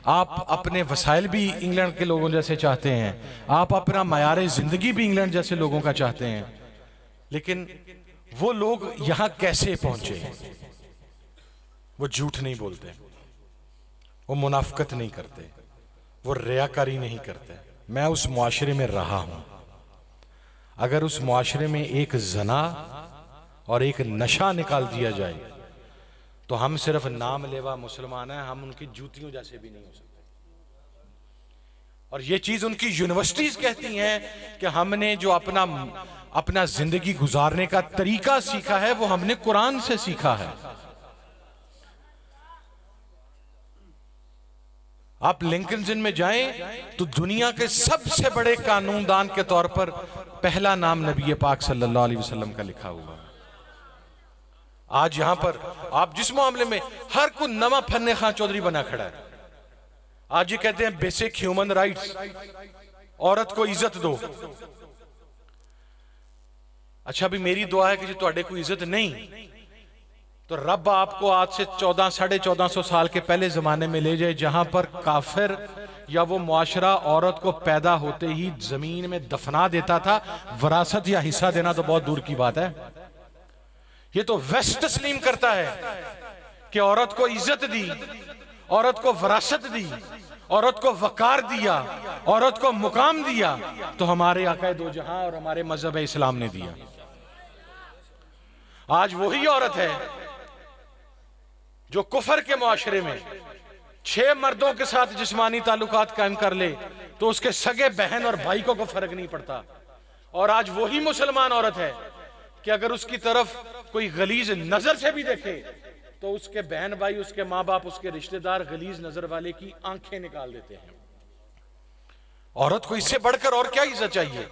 आप अपने वसाइल भी इंग्लैंड के लोगों जैसे चाहते हैं, आप अपना मयार जिंदगी भी इंग्लैंड जैसे लोगों का चाहते हैं। लेकिन वो लोग यहां कैसे पहुंचे? वो झूठ नहीं बोलते, वो मुनाफकत नहीं करते, वो रियाकारी नहीं करते। मैं उस मुआशरे में रहा हूं। अगर उस मुआशरे में एक जना और एक नशा निकाल दिया जाए तो हम सिर्फ नाम लेवा मुसलमान हैं, हम उनकी जूतियों जैसे भी नहीं हो सकते। और ये चीज उनकी यूनिवर्सिटीज कहती हैं कि हमने जो अपना जिंदगी गुजारने का तरीका सीखा है वो हमने कुरान से सीखा है। आप लिंकन में जाएं तो दुनिया के सबसे बड़े कानूनदान के तौर पर पहला नाम नबी पाक सल्लल्लाहु अलैहि वसल्लम का लिखा हुआ। आज यहां पर आप जिस मामले में हर को नवा फन्ने खां चौधरी बना खड़ा है। आज ये कहते हैं बेसिक ह्यूमन राइट्स, औरत को इज्जत दो। अच्छा भी मेरी दुआ है कि जो तुहाडे को इज्जत नहीं तो रब आपको आज से 1400-1450 साल के पहले जमाने में ले जाए, जहां पर काफिर या वो मुआशरा औरत को पैदा होते ही जमीन में दफना देता था। विरासत या हिस्सा देना तो बहुत दूर की बात है। ये तो वेस्ट तस्लीम करता है कि औरत को इज्जत दी, औरत को विरासत दी, औरत को वकार दिया, औरत को मुकाम दिया, तो हमारे आका दो जहां और हमारे मजहब इस्लाम ने दिया। आज वही औरत है जो कुफर के मुआशरे में 6 मर्दों के साथ जिस्मानी ताल्लुकात कायम कर ले तो उसके सगे बहन और भाई को फर्क नहीं पड़ता। और आज वही मुसलमान औरत है कि अगर उसकी तरफ कोई गलीज नजर से भी देखे तो उसके बहन भाई, उसके मां बाप, उसके रिश्तेदार गलीज नजर वाले की आंखें निकाल देते हैं। औरत को इससे बढ़कर और क्या इज्जत चाहिए,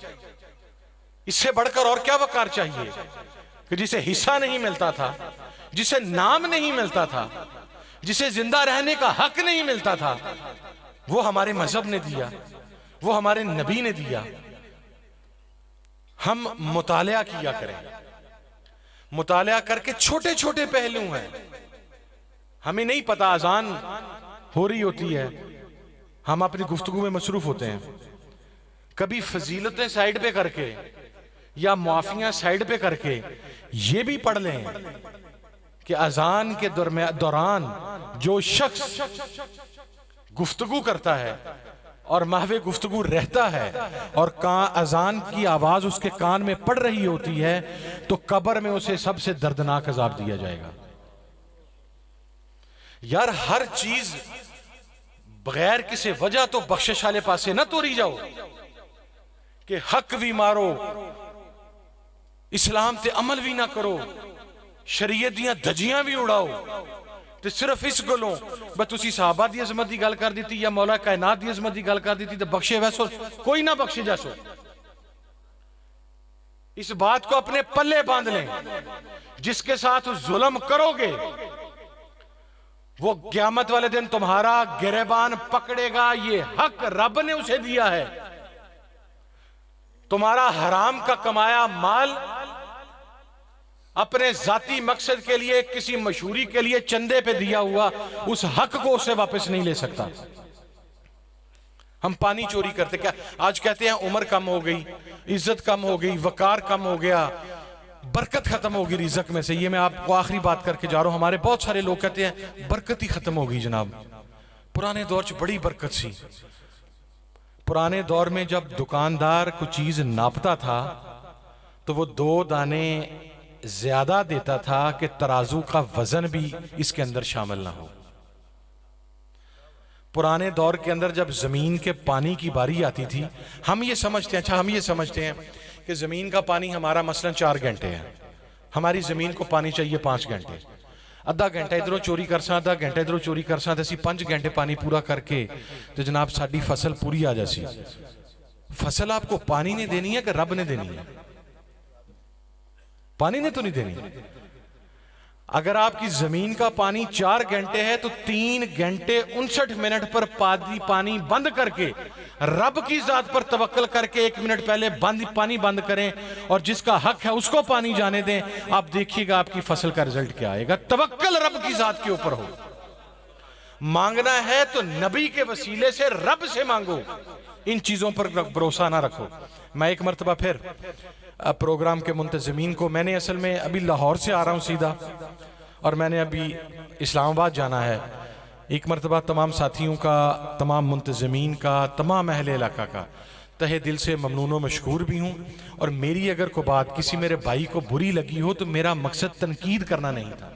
इससे बढ़कर और क्या वकार चाहिए कि जिसे हिस्सा नहीं मिलता था, जिसे नाम नहीं मिलता था, जिसे जिंदा रहने का हक नहीं मिलता था, वो हमारे मजहब ने दिया, वो हमारे नबी ने दिया। हम मुतालिया किया करें। मुतालिया करके छोटे छोटे पहलू हैं। हमें नहीं पता अजान हो रही होती है, हम अपनी गुफ्तगू में मसरूफ होते हैं। कभी फजीलतें साइड पे करके या मुआफियां साइड पे करके ये भी पढ़ लें कि अजान के दौरान जो शख्स गुफ्तगू करता है और महवे गुफ्तगू रहता है और अजान की आवाज उसके कान में पड़ रही होती है तो कब्र में उसे सबसे दर्दनाक अजाब दिया जाएगा। यार हर चीज बगैर किसी वजह तो बख्शिश वाले पासे ना तोड़ी जाओ कि हक भी मारो, इस्लाम ते अमल भी ना करो, शरीयत दियां धजियां भी उड़ाओ ते सिर्फ इस गलों बस तुसी सहाबा दी अजमत दी गल कर दी या मौला कायनात दी अजमत दी गल कर दी तो बख्शे वैसो कोई ना बख्शे जैसो। इस बात को अपने पल्ले बांध लें, जिसके साथ जुल्म करोगे वो क़यामत वाले दिन तुम्हारा गिरबान पकड़ेगा। ये हक रब ने उसे दिया है। तुम्हारा हराम का कमाया माल अपने जाती मकसद के लिए, किसी मशहूरी के लिए चंदे पे दिया हुआ उस हक को उससे वापस नहीं ले सकता। हम पानी चोरी करते, क्या आज कहते हैं उम्र कम हो गई, इज्जत कम हो गई, वकार कम हो गया, बरकत खत्म होगी रिज़्क में से। ये मैं आपको आखिरी बात करके जा रहा हूं। हमारे बहुत सारे लोग कहते हैं बरकत ही खत्म हो गई जनाब। पुराने दौर च बड़ी बरकत सी। पुराने दौर में जब दुकानदार कोई चीज नापता था तो वो 2 दाने ज्यादा देता था कि तराजू का वजन भी इसके अंदर शामिल ना हो। पुराने दौर के अंदर जब जमीन के पानी की बारी आती थी, हम ये समझते हैं, अच्छा हम ये समझते हैं कि जमीन का पानी हमारा मसलन 4 घंटे है, हमारी जमीन को पानी चाहिए 5 घंटे। अद्धा घंटा इधरों चोरी कर सा, अद्धा घंटा इधरों चोरी कर सा, असी 5 घंटे पानी पूरा करके तो जनाब साड़ी फसल पूरी आ जासी। फसल आपको पानी ने देनी है कि रब ने देनी है? पानी ने तो नहीं देनी। अगर आपकी जमीन का पानी 4 घंटे है तो 3 घंटे 59 मिनट पर पानी बंद करके रब की जात पर तवक्कल करके 1 मिनट पहले पानी बंद करें और जिसका हक है उसको पानी जाने दें। आप देखिएगा आपकी फसल का रिजल्ट क्या आएगा। तवक्कल रब की जात के ऊपर हो। मांगना है तो नबी के वसीले से रब से मांगो, इन चीजों पर भरोसा ना रखो। मैं एक मरतबा फिर प्रोग्राम के मुंतज़मीन को, मैंने असल में अभी लाहौर से आ रहा हूँ सीधा और मैंने अभी इस्लामाबाद जाना है। एक मरतबा तमाम साथियों का, तमाम मुंतज़मीन का, तमाम अहले इलाका का तहे दिल से ममनून व मशकूर भी हूँ। और मेरी अगर कोई बात किसी मेरे भाई को बुरी लगी हो तो मेरा मकसद तनकीद करना नहीं था।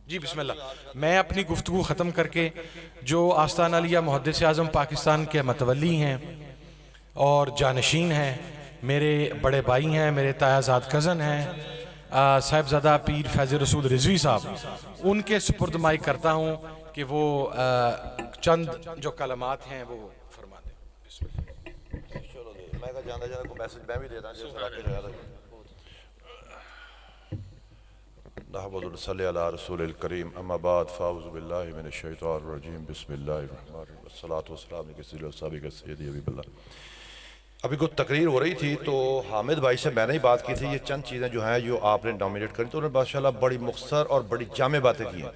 जी बिस्मिल्लाह। मैं अपनी गुफ्तगू ख़त्म करके, जो आस्ताना अलिया मुहद्दिस आज़म पाकिस्तान के मतवली हैं और जानशीन हैं, मेरे बड़े भाई हैं, मेरे तायाजाद कज़न हैं साहिबजादा पीर फैज़ रसूल रिजवी साहब, उनके सुपुर्द माइक करता हूँ कि वो चंद जो कलमात हैं वो फरमा दें। मैं भी दे रसूल करीम अम्मा बाद फ़ाऊज़ु बिल्लाहि मिनश शैतानिर रजीम बिस्मिल्लाहिर रहमानिर रहीम वस्सलातु वस्सलामु अला सय्यिदिल सय्यदी हबीबिल्लाह। अभी कुछ तकरीर हो रही थी तो हामिद भाई से मैंने ही बात की थी, ये चंद चीज़ें जो हैं जो आपने नॉमिनेट करी तो उन्होंने माशाल्लाह बड़ी मुख्तसर और बड़ी जामे बातें की हैं।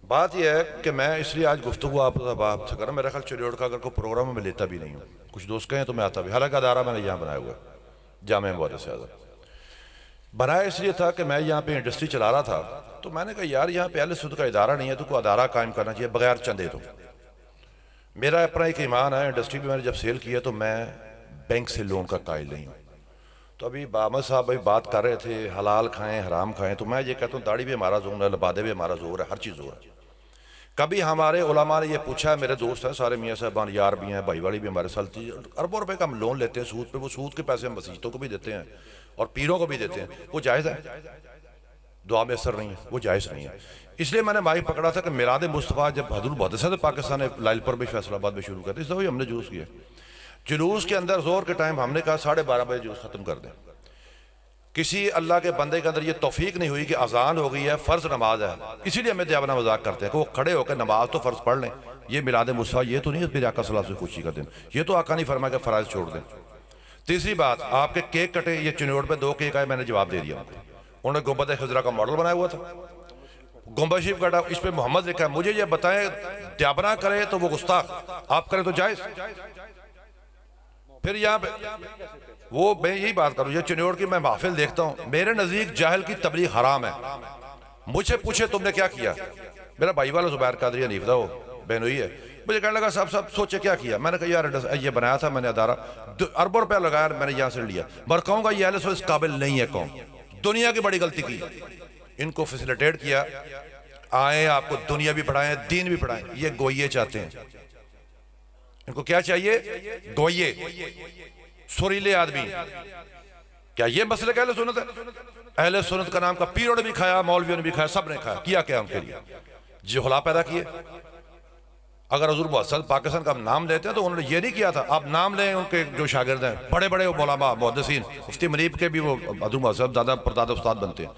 बात यह है कि मैं इसलिए आज गुफ्तगू आपसे कर रहा हूँ। मेरा ख्याल चिड़ियोड़ का अगर कोई प्रोग्राम में लेता भी नहीं हूँ, कुछ दोस्त कहें तो मैं आता भी, हालांकि अदारा मैंने यहाँ बनाया हुआ है जामे मुबारक से ज़्यादा बनाया इसलिए था कि मैं यहाँ पे इंडस्ट्री चला रहा था तो मैंने कहा यार यहाँ पे अहले सुन्नत का इदारा नहीं है तो कोई अदारा कायम करना चाहिए बगैर चंदे। तो मेरा अपना एक ईमान है, इंडस्ट्री भी मैंने जब सेल किया तो मैं बैंक से लोन का कायल नहीं हूँ। तो अभी बामद साहब भाई बात कर रहे थे हलाल खाएं हराम खाएं, तो मैं ये कहता हूँ दाढ़ी भी हमारा जोर है, लबादे भी हमारा जोर है, हर चीज़ जोर है। कभी हमारे उलमा ने ये पूछा है, मेरे दोस्त हैं सारे मियाँ साहबान यार भी हैं भाई वाली भी हमारे साथ, अरबों रुपए का हम लोन लेते हैं सूद पे, वो सूद के पैसे हम मसीतों को भी देते हैं और पीरों को भी देते हैं, वो जायज़ है? दुआ में असर नहीं है, वो जायज़ नहीं है। इसलिए मैंने माइक पकड़ा था कि मिलाद मुस्तफ़ा जब हज़रत मुहद्दिस पाकिस्तान ने लाइलपुर भी फैसलाबाद में शुरू किया था, इस दफ़ा हमने जुलूस किया। जुलूस के अंदर जोर के टाइम हमने कहा 12:30 बजे जुलूस ख़त्म कर दें। किसी अल्लाह के बंदे के अंदर ये तौफीक नहीं हुई कि अजान हो गई है, फ़र्ज नमाज है, इसीलिए हमें दयावना मजाक करते हैं कि वो खड़े होकर नमाज तो फ़र्ज पढ़ लें। ये मिलाद मुस्तफ़ा ये तो नहीं मेरे आका सल्लल्लाहु अलैहि वसल्लम से खुशी का दिन, ये तो आका नहीं फरमाया कि फ़राइज़ छोड़ दें। तीसरी बात, आपके केक कटे, ये चिन्होड़ पे 2 केक आए, मैंने जवाब दे दिया उनको। उन्होंने गुंबद खजरा का मॉडल बनाया हुआ था, गुंबद शरीफ का इस पे मोहम्मद लिखा है। मुझे ये बताएं दयावना करे तो वो गुस्ताख, आप करें तो जायज़। फिर यहाँ पे वो मैं यही बात करूँ, ये चिन्होड़ की मैं महफिल देखता हूँ, मेरे नज़दीक जाहिल की तबलीग हराम है। मुझसे पूछे तुमने क्या किया, मेरा भाई वाला ज़ुबैर कादरी हनीफ था, वो बहनोई है, मुझे कहने लगा साहब सोचे क्या किया। मैंने कहा यार ये बनाया था मैंने अदारा, अरबों रुपया लगाया, मैंने यहाँ से लिया। मगर कहूँगा ये अहले सुन्नत इस काबिल नहीं है, कौन दुनिया की बड़ी गलती की, इनको फैसिलिटेट किया, आए आपको दुनिया भी पढ़ाएं दीन भी पढ़ाएं। ये गोइये चाहते हैं, इनको क्या चाहिए? गोइये, सुरीले आदमी। क्या ये मसले का अहले सुन्नत है? अहले सुन्नत का नाम का पीरों ने भी खाया, मौलवियों ने भी खाया, सब ने खाया। किया क्या उनके लिए? जुहला पैदा किए। अगर हज़ूर मुहद्दिस पाकिस्तान का हम नाम लेते हैं तो उन्होंने ये नहीं किया था। आप नाम लें उनके जो शागिर्द हैं, बड़े बड़े मौलामा मुहद्दिसीन, मुफ्ती मुनीब के भी वो हज़ूर मुहद्दिस दादा परदादा उस्ताद बनते हैं,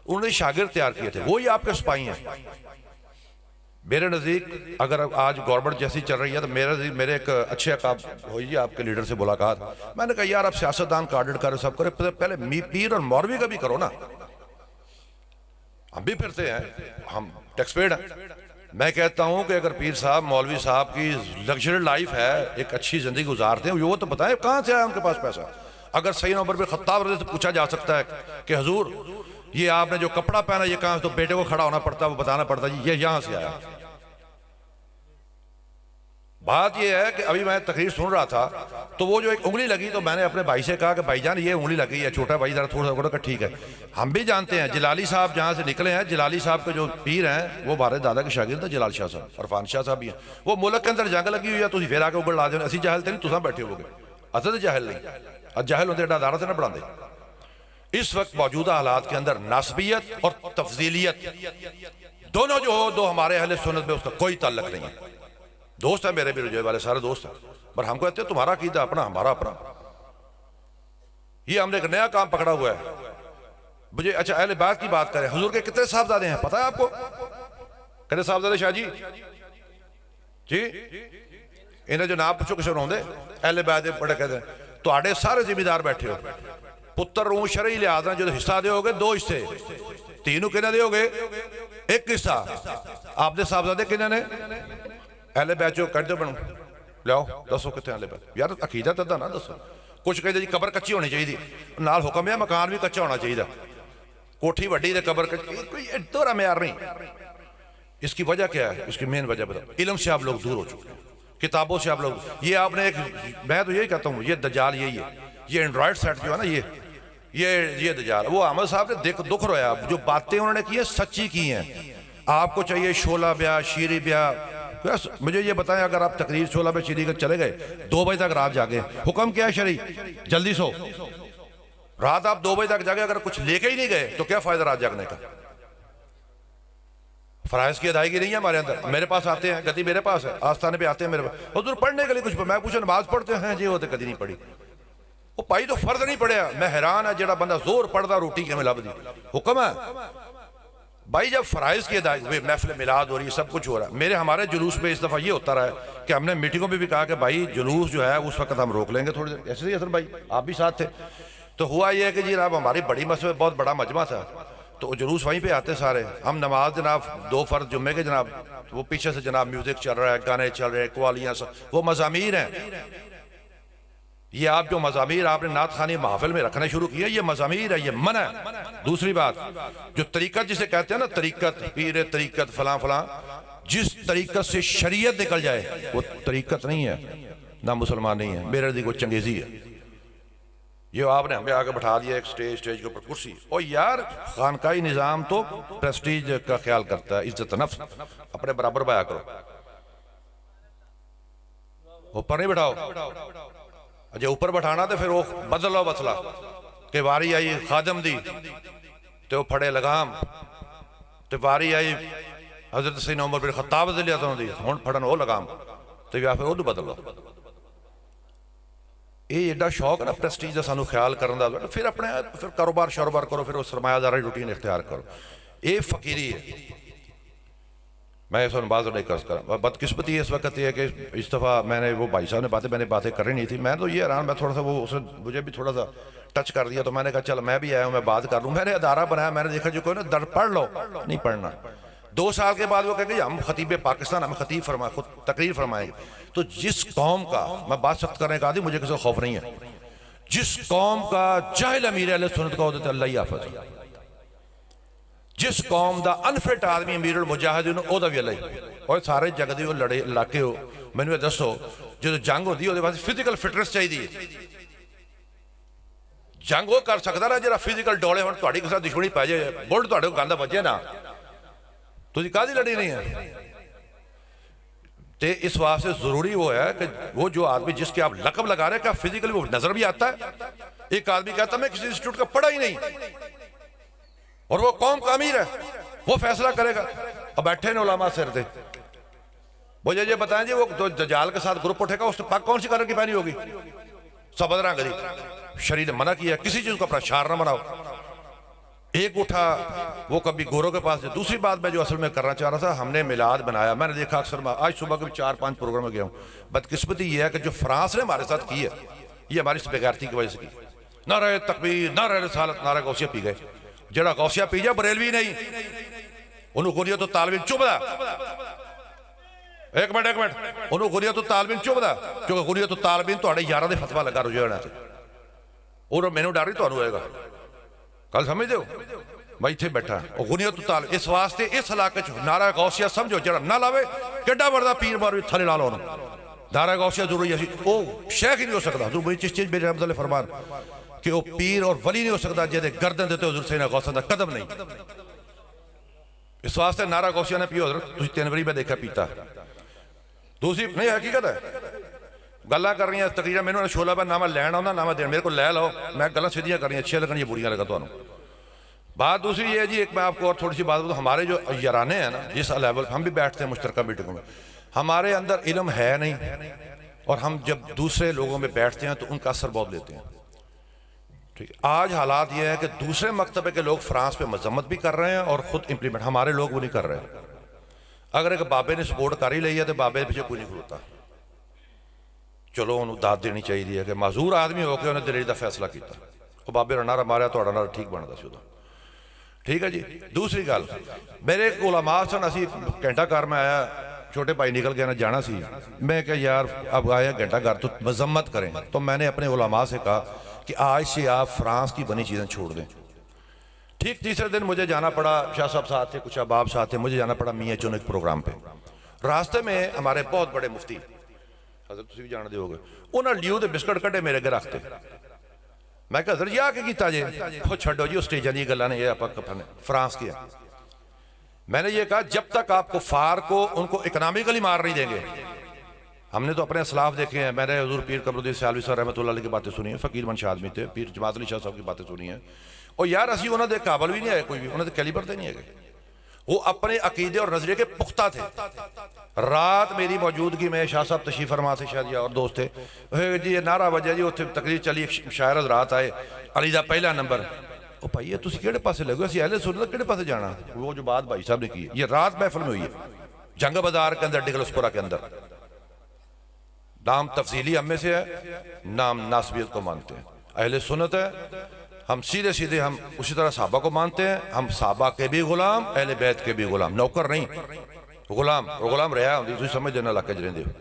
उन्होंने शागिर्द तैयार किए थे, वही आपके सिपाही हैं। मेरे नज़दीक अगर आज गवर्नमेंट जैसी चल रही है तो मेरे एक अच्छे अकाब हुई आपके लीडर से मुलाकात। मैंने कहा यार आप सियासतदान का ऑडिट करें, सब करें, पहले पीर और मौलवी का भी करो ना। हम भी फिरते हैं, हम टैक्स पेड हैं। मैं कहता हूं कि अगर पीर साहब मौलवी साहब की लग्जरी लाइफ है, एक अच्छी जिंदगी गुजारते हैं, वो तो बताएं कहां से आया उनके पास पैसा। अगर सही नंबर पे खत्ताब रज़ी से पूछा जा सकता है कि हुजूर ये आपने जो कपड़ा पहना ये कहां, तो बेटे को खड़ा होना पड़ता, वो बताना पड़ता जी ये यहां से आया। बात यह है कि अभी मैं तकरीर सुन रहा था तो वो जो एक उंगली लगी, तो मैंने अपने भाई से कहा कि भाईजान ये उंगली लगी है, छोटा भाई जरा थोड़ा सा ठीक है। हम भी जानते हैं जलाली साहब जहाँ से निकले हैं, जलाली साहब के जो पीर हैं वो हमारे दादा के शागिर्द है जलाल शाह साहब, अरफान शाह साहब भी हैं। वो मुल्क के अंदर जंग लगी हुई है, तुम फिर आके उगड़ ला देना, असी जाहल तो नहीं, तुम बैठे हो गए, अस तो जाहल नहीं, जाहल होते अदारा से ना बढ़ाते। इस वक्त मौजूदा हालात के अंदर नासबियत और तफजीलियत दोनों जो हो, दो हमारे अहले सुन्नत में उसका कोई ताल्लुक नहीं है। दोस्त है मेरे भी रुजय वाले सारे दोस्त हैं, पर हम कहते हैं तुम्हारा कीदा अपना हमारा अपना। ये हमने एक नया काम पकड़ा हुआ है। मुझे अच्छा अहले बैत की बात करें, हुजूर के कितने साहबजादे हैं पता है आपको? कितने साहबजादे शाह जी? जी इन्हें जो नाम पूछो किसी होंगे अहले बैत बड़े कहते हैं। तो सारे जिम्मेदार बैठे हो, पुत्र रू शरई लिहाज जो हिस्सा दोगे 2 हिस्से, 3 किन्ने दोगे 1 हिस्सा। आपके साहबजादे किन्ने ने? अहले बैत जो कट दो बनू लियाओ, दसो कितने अहले बैत? यार अकीदा तो ना दसो। कुछ कहते जी कबर कच्ची होनी चाहिए, नाल हुक्म है मकान भी कच्चा होना चाहिए, कोठी वड्डी ते कबर कच्ची, कोई दोहरा म्यार नहीं। इसकी वजह क्या है? इसकी मेन वजह बताओ, इल्म से आप लोग दूर हो चुके हैं, किताबों से आप लोग, ये आपने एक, मैं तो यही कहता हूँ ये दज्जाल यही है, ये एंड्रॉयड सेट जो है ना ये दज्जाल। वो अहमद साहब ने दुख रोया, जो बातें उन्होंने की है सच्ची की हैं। आपको चाहिए शोला ब्याह शीरी ब्याह, मुझे ये बताएं अगर आप तकरीर 16 पे शीरी कर चले गए 2 बजे तक रात जागे, हुक्म क्या है शरी? जल्दी सो। रात आप 2 बजे तक जागे, अगर कुछ लेके ही नहीं गए तो क्या फायदा रात जागने का? फराइज की अदायगी नहीं है हमारे अंदर। मेरे पास आते हैं, गति मेरे पास है, आस्थाने पे आते हैं मेरे पास, हुजूर पढ़ने के लिए कुछ, मैं पूछा नमाज पढ़ते हैं जी, होते कभी नहीं पढ़ी। वो भाई तो फर्ज नहीं पढ़िया। मैं हैरान है जेड़ा बंदा जोर पढ़ता रोटी किवें लभदी। हुक्म है भाई जब फ़राइज़ की अदायगी महफिल मिलाद हो रही है, सब कुछ हो रहा है, हमारे जुलूस में इस दफ़ा ये होता रहा है कि हमने मीटिंगों में भी कहा कि भाई जुलूस जो है उस वक्त हम रोक लेंगे थोड़ी देर। ऐसे ही असर भाई आप भी साथ थे। तो हुआ ये है कि जी जनाब हमारी बड़ी मस्जिद में बहुत बड़ा मजमा था, तो जुलूस वहीं पे आते सारे। हम नमाज जनाब 2 फ़र्ज़ जुम्मे के जनाब, वो पीछे से जनाब म्यूज़िक चल रहा है, गाने चल रहे हैं, कवालियाँ सब, वो मज़ामीर हैं। ये आप जो मज़ामीर आपने नात खानी महफिल में रखने शुरू किया, ये मज़ामीर है, ये मन है। दूसरी बात, जो तरीक़त जिसे कहते हैं ना, तरीक़त पीर तरीक़त फलां फलां, जिस तरीक़त से शरीयत निकल जाए वो तरीक़त नहीं है, ना मुसलमान नहीं है, मेरे नज़दीक वो चंगेज़ी है। ये आपने हमें आगे बैठा दिया एक स्टेज के ऊपर कुर्सी। और यार खानकाई निज़ाम तो प्रेस्टीज का ख्याल करता है, इज्जत नफ्स अपने बराबर बया करो, ऊपर नहीं बैठाओ। जो ऊपर बैठाना तो फिर वो बदलो बसला कि वारी आई खादम दी तो फड़े लगाम, तो वारी आई हजरत सैयदना उमर बिन खत्ताब रज़ियल्लाहु दी, हुण फड़न वो लगाम, तो या फिर वो बदलो। ये एडा शौक है ना प्रेस्टीज का सानू ख्याल करने का, फिर अपने फिर कारोबार शारोबार करो, फिर सरमायादारी रूटीन इख्तियार करो। ये फकीरी है। मैं इस बात नहीं कर सकता। बदकिस्मती इस वक्त ये है कि इस दफ़ा मैंने वो भाई साहब ने मैंने बातें करनी नहीं थी। मैं तो ये हैरान, मैं थोड़ा सा वो उसने मुझे भी थोड़ा सा टच कर दिया, तो मैंने कहा चल मैं भी आया हूँ, मैं बात कर लूँ। मैंने अदारा बनाया, मैंने देखा जो कोई ना दर पढ़ लो, नहीं पढ़ना। 2 साल के बाद वो कहेंगे हम खतीब पाकिस्तान, हम खतीब फरमा खुद तकरीर फरमाएंगे। तो जिस कौम का, मैं बात सख्त करने का आदि, मुझे किसी को खौफ नहीं है, जिस कौम का जाहिल अमीर अहले सुन्नत का होता है अल्लाह ही हाफ़िज़, जिस कौम का अनफिट आदमी अमीरुल मुजाहिदीन ओदा भी अल्लाह। और सारे जग दे लड़े इलाके हो, मैनू दसो जो जंग होती है फिजिकल फिटनेस चाहिए। जंग वो कर सकता ना जो फिजिकल डोले हो, किसी दुश्मनी पै जाए, बुल्ट तुहाडे कोल गंद बजे ना, तुसीं काहदी लड़ी नहीं है। तो इस वास्ते जरूरी वो है कि वो जो आदमी जिसके आप लकब लगा रहे हैं, क्या फिजिकली वो नजर भी आता है। एक आदमी कहता मैं किसी इंस्टीट्यूट का पढ़ा ही नहीं, और वो कौम का अमीर है, वो फैसला करेगा। अब बैठे ने उलमा सिर थे, मुझे ये बताएं जी वो तो दज्जाल के साथ ग्रुप उठेगा, उसने पग कौन सी कलर की पहनी होगी? सबदरा गरी। शरीर ने मना किया किसी चीज को अपना शार ना बनाओ। एक उठा वो कभी गोरों के पास। दूसरी बात मैं जो असल में करना चाह रहा था, हमने मिलाद बनाया, मैंने देखा अक्सर आज सुबह के 4-5 प्रोग्राम में गया हूँ। बदकिस्मती ये है कि जो फ्रांस ने हमारे साथ की है, ये हमारी इस बेगैरती की वजह से की। नारे तकबीर, नारे रिसालत, नारे गौसिया पी गए। जरा गौसिया पी जाए बरेलवी नहीं, उन्होंने गुरिया तो तालबीन चुभदा। एक मिनट उन्होंने गुरिया तो तालबीन चुभदा, क्योंकि गुरिया तो तालबीन तो यारां दे फतवा लगा रुझाना से, और मैनू डर ही तुहानू होएगा। कल समझते हो मैं इत्थे बैठा और गुनिया तो ताल। इस वास्ते इस इलाके च नारा गौसिया समझो, जरा ना लावे केडा बड़ा पीर मारो थले ला लो। नारा गौसिया जरूरी है, वो शेख ही नहीं हो सकता। हज़रत बड़ी चिश्ती मेरे रहमत अल्लाह फरमान कि वो पीर और वली नहीं हो सकता जिहदे गर्दन देते हज़रत सैयदना गौस दा कदम नहीं। इस वास्ते नारा गौसिया ने पियो, हज़रत तुसीं 3 बारी मैं देखा पीता। दूसरी नहीं हकीकत है, गल्लां कर रही तकरीर मैंने शोला पर ना मैं लैन आना ना मैं देना, मेरे को लै लो, मैं गल्लां सीधियां कर रही अच्छी लगन, ये बुरियां लगा तुहानू। बात दूसरी ये है जी, एक मैं आपको और थोड़ी सी बात बताऊँ। हमारे जो याराने हैं ना, जिस लेवल हम भी बैठते हैं मुश्तरका मीटिंगों में, हमारे अंदर इल्म है नहीं, और हम जब दूसरे लोगों में बैठते हैं तो उनका असर बहुत लेते हैं। ठीक है, आज हालात ये है कि दूसरे मकतबे के लोग फ्रांस पे मजम्मत भी कर रहे हैं और खुद इंप्लीमेंट, हमारे लोग वो नहीं कर रहे। अगर एक बाबे ने सपोर्ट कर ही ली है तो बाबे के पीछे कोई नहीं खलोता। चलो उन्होंने दाद देनी चाहिए कि माजूर आदमी होकर उन्हें दिलेरी का फैसला किया, वो बाबे नारा मारिया तो नारा ठीक बनता सी। ठीक है जी। दूसरी गल, मेरे उलमा सन, असी घंटा घर में आया, छोटे भाई निकल गया ना जाना सी, मैं क्या यार अब आया घंटा घर तो मजम्मत करें। तो मैंने अपने उलमा से कहा कि आज से आप फ्रांस की बनी चीज़ें छोड़ दें। ठीक तीसरे दिन मुझे जाना पड़ा, शाह साहब साथ थे, कुछ अहबाब साथ थे, मुझे जाना पड़ा मियाँ चुन एक प्रोग्राम पे। रास्ते में हमारे बहुत बड़े मुफ्ती हज़रत तुसीं भी जानते होगे, उन्होंने ल्यू के बिस्कुट कटे मेरे अगे रखते। मैं कहा हज़रत जी आ के कीता जे? वो छड्डो जी, उस स्टेजां दी गल्लां ने, ये आप फ्रांस की है। मैंने ये कहा जब तक आप कुफार को उनको इकनॉमिकली मार नहीं देंगे। हमने तो अपने असलाफ देखे हैं, मैंने हुज़ूर पीर कमरुद्दीन सियालवी साहब रहमतुल्लाह अलैह की बातें सुनी है, फ़कीर मंशा आदमी थे, पीर जमात अली शाह साहब की बातें सुनी है। और यार असी उन्होंने काबल भी नहीं आए, कोई भी उन्होंने कैलिबर से नहीं है। वो अपने अकीदे और नजरिए के पुख्ता थे। रात मेरी मौजूदगी में शाह साहब तशरीफ फरमा थे, शायद या और दोस्त थे जी, ये नारा वजह जी उत्थे तकरीर चली, शायर हज़रात आए, अली दा पहला नंबर, ओ भाई तुम किहड़े पासे लगे असं अहले सुन्नत किहड़े पासे जाना। वो जो बात भाई साहब ने की, ये रात महफिल में हुई है जंग बाजार के अंदर, डिगलसपुरा के अंदर। नाम तफसीली हम में से है, नाम नासबियत को मानते हैं। अहले सुन्नत है, हम सीधे सीधे हम उसी तरह साहबा को मानते हैं। हम साहबा के भी गुलाम, अहले बैत के भी गुलाम, नौकर नहीं, गुलाम। वो गुलाम रहा होंगी, तुम समझ देना इलाके च रहिंदे हो।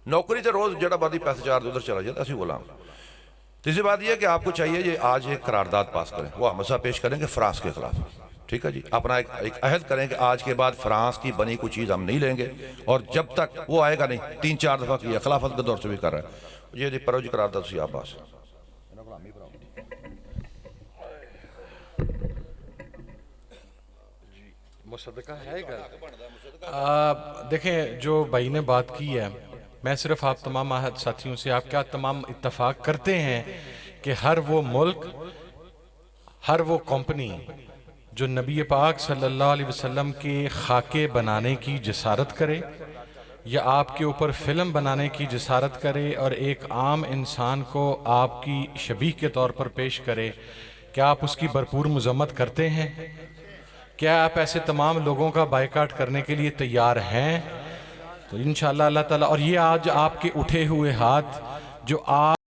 नौकरी तो रोज जड़ा बादी पैसे चार उधर चला जाता, असं गुलाम। तीसरी बात यह कि आपको चाहिए ये आज एक करारदाद पास करें, वो मसला पेश करेंगे फ्रांस के खिलाफ, ठीक है जी। अपना एक अहद करें कि आज के बाद फ्रांस की बनी कोई चीज़ हम नहीं लेंगे, और जब तक वो आएगा नहीं, 3-4 दफ़ा किया, खिलाफत के दौर से भी कर रहा है, ये परोज करारदाद सी आप पास। मुसद्दका है देखें, जो भाई ने बात की है, मैं सिर्फ आप तमाम साथियों से, आप क्या तमाम इत्तफाक करते हैं कि हर वो मुल्क, हर वो कंपनी जो नबी पाक सल्लल्लाहु अलैहि वसल्लम के खाके बनाने की जसारत करे या आपके ऊपर फिल्म बनाने की जसारत करे और एक आम इंसान को आपकी शबीह के तौर पर पेश करे, क्या आप उसकी भरपूर मजम्मत करते हैं? क्या आप ऐसे तमाम लोगों का बायकाट करने के लिए तैयार हैं? तो इंशाअल्लाह अल्लाह ताला, और ये आज आपके उठे हुए हाथ जो आप